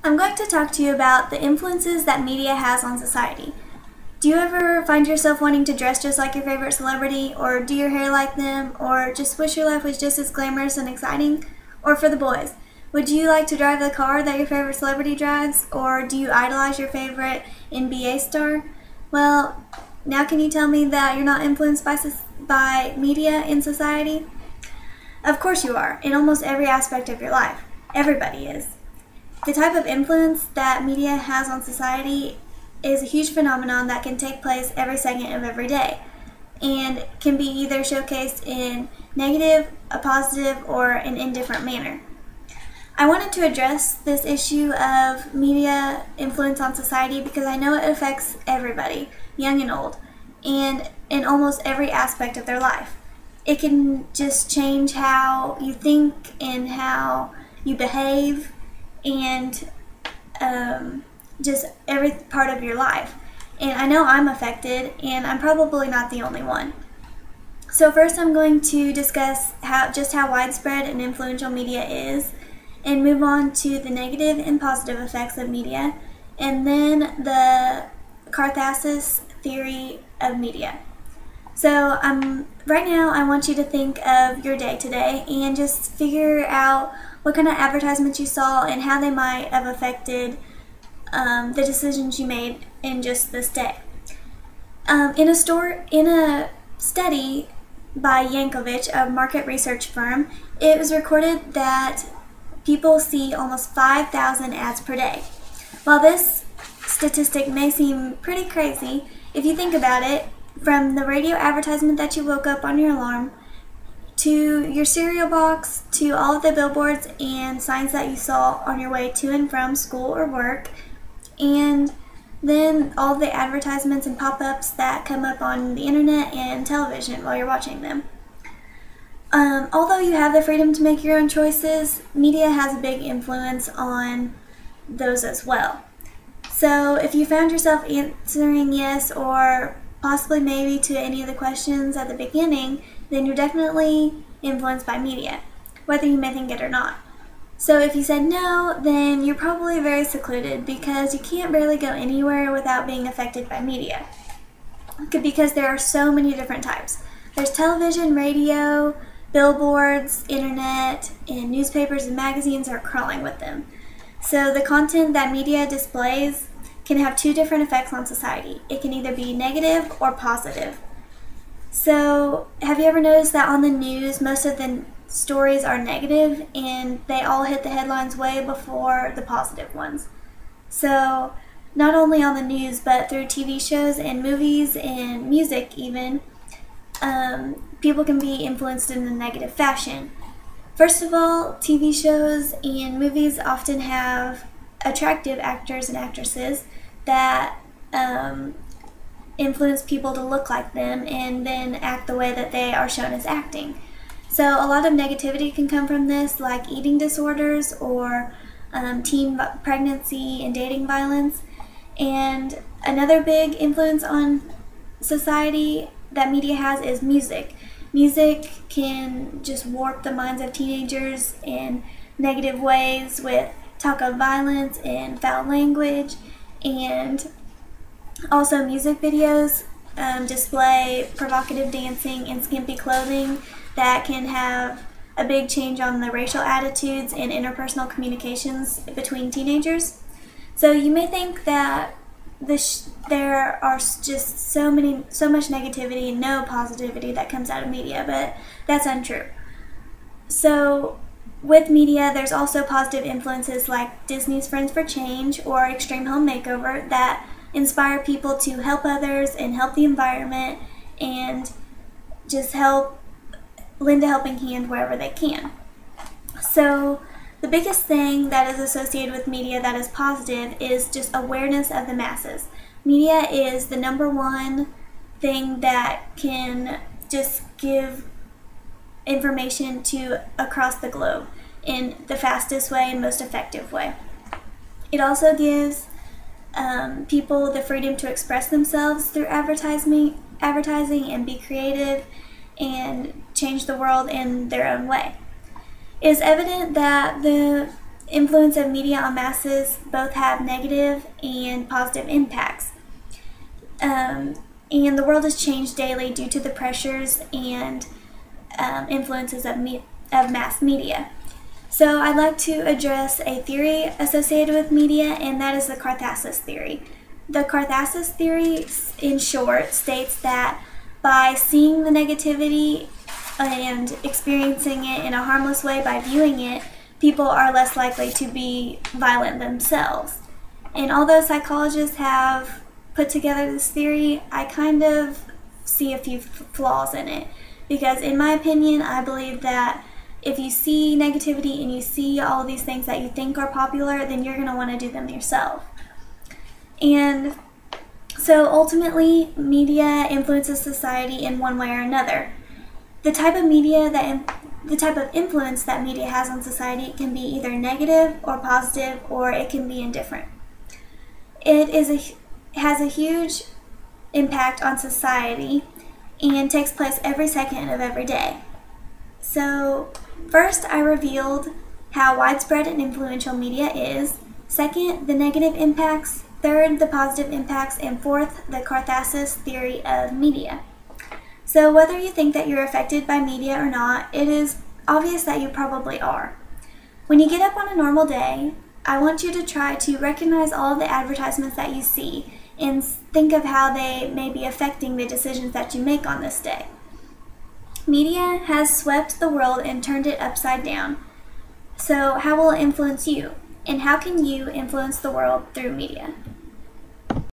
I'm going to talk to you about the influences that media has on society. Do you ever find yourself wanting to dress just like your favorite celebrity, or do your hair like them, or just wish your life was just as glamorous and exciting? Or for the boys, would you like to drive the car that your favorite celebrity drives, or do you idolize your favorite NBA star? Well, now can you tell me that you're not influenced by media in society? Of course you are, in almost every aspect of your life. Everybody is. The type of influence that media has on society is a huge phenomenon that can take place every second of every day and can be either showcased in negative, a positive, or an indifferent manner. I wanted to address this issue of media influence on society because I know it affects everybody, young and old, and in almost every aspect of their life. It can just change how you think and how you behave and just every part of your life. And I know I'm affected, and I'm probably not the only one. So first I'm going to discuss how widespread and influential media is, and move on to the negative and positive effects of media, and then the Carthasis theory of media. So right now I want you to think of your day today and just figure out what kind of advertisements you saw and how they might have affected the decisions you made in just this day. In a study by Yankovic, a market research firm, it was recorded that people see almost 5,000 ads per day. While this statistic may seem pretty crazy, if you think about it, from the radio advertisement that you woke up on your alarm, to your cereal box, to all of the billboards and signs that you saw on your way to and from school or work, and then all the advertisements and pop-ups that come up on the internet and television while you're watching them. Although you have the freedom to make your own choices, media has a big influence on those as well. So if you found yourself answering yes or possibly maybe to any of the questions at the beginning, then you're definitely influenced by media, whether you may think it or not. So if you said no, then you're probably very secluded because you can't really go anywhere without being affected by media. Because there are so many different types. There's television, radio, billboards, internet, and newspapers and magazines are crawling with them. So the content that media displays can have two different effects on society. It can either be negative or positive. So have you ever noticed that on the news, most of the stories are negative and they all hit the headlines way before the positive ones? So not only on the news, but through TV shows and movies and music even, people can be influenced in a negative fashion. First of all, TV shows and movies often have attractive actors and actresses that influence people to look like them and then act the way that they are shown as acting. So a lot of negativity can come from this, like eating disorders or teen pregnancy and dating violence. And another big influence on society that media has is music. Music can just warp the minds of teenagers in negative ways with talk of violence and foul language, and also music videos display provocative dancing and skimpy clothing that can have a big change on the racial attitudes and interpersonal communications between teenagers. So you may think that there are just so much negativity and no positivity that comes out of media, but that's untrue. So with media, there's also positive influences like Disney's Friends for Change or Extreme Home Makeover that inspire people to help others and help the environment and just lend a helping hand wherever they can. So the biggest thing that is associated with media that is positive is just awareness of the masses. Media is the number one thing that can just give information to across the globe in the fastest way and most effective way. It also gives people the freedom to express themselves through advertising and be creative and change the world in their own way. It is evident that the influence of media on masses both have negative and positive impacts. And the world has changed daily due to the pressures and influences of mass media. So I'd like to address a theory associated with media, and that is the Carthasis theory. The Carthasis theory, in short, states that by seeing the negativity and experiencing it in a harmless way by viewing it, people are less likely to be violent themselves. And although psychologists have put together this theory, I kind of see a few flaws in it. Because in my opinion, I believe that if you see negativity and you see all these things that you think are popular, then you're going to want to do them yourself. And so ultimately, media influences society in one way or another. The type of influence that media has on society can be either negative or positive, or it can be indifferent. It has a huge impact on society and takes place every second of every day. So first, I revealed how widespread and influential media is. Second, the negative impacts. Third, the positive impacts. And fourth, the Carthasis theory of media. So whether you think that you're affected by media or not, it is obvious that you probably are. When you get up on a normal day, I want you to try to recognize all of the advertisements that you see and think of how they may be affecting the decisions that you make on this day. Media has swept the world and turned it upside down. So how will it influence you? And how can you influence the world through media?